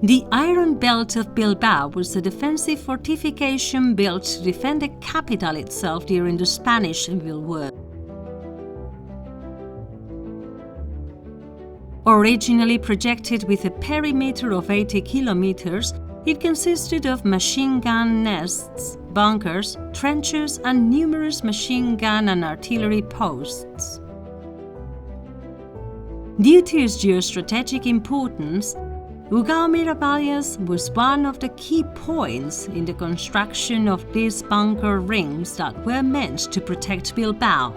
The Iron Belt of Bilbao was a defensive fortification built to defend the capital itself during the Spanish Civil War. Originally projected with a perimeter of 80 kilometers, it consisted of machine gun nests, bunkers, trenches, and numerous machine gun and artillery posts. Due to its geostrategic importance, Ugao Miravalles was one of the key points in the construction of these bunker rings that were meant to protect Bilbao.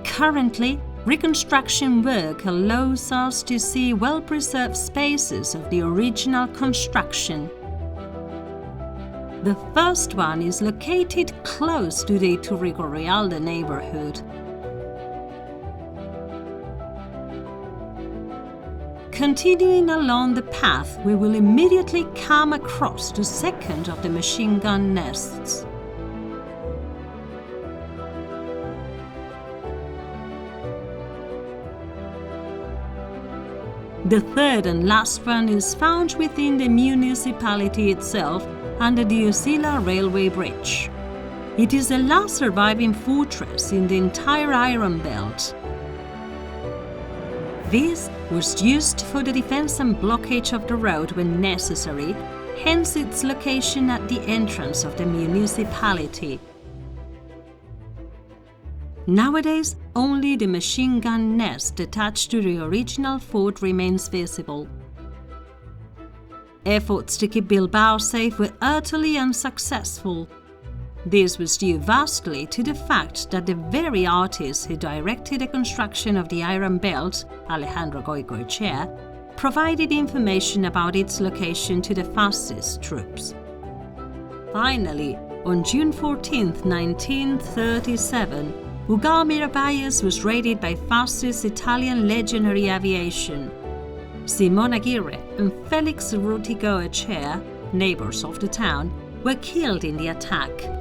Currently, reconstruction work allows us to see well-preserved spaces of the original construction. The first one is located close to the Iturrigorrialde neighborhood. Continuing along the path, we will immediately come across the second of the machine gun nests. The third and last one is found within the municipality itself under the Usila railway bridge. It is the last surviving fortress in the entire Iron Belt. This was used for the defense and blockage of the road when necessary, hence its location at the entrance of the municipality. Nowadays, only the machine gun nest attached to the original fort remains visible. Efforts to keep Bilbao safe were utterly unsuccessful. This was due vastly to the fact that the very artist who directed the construction of the Iron Belt, Alejandro Goicoechea, provided information about its location to the fascist troops. Finally, on June 14, 1937, Ugao Miravalles was raided by fascist Italian legionary aviation. Simón Aguirre and Félix Urruti Goicoechea, neighbors of the town, were killed in the attack.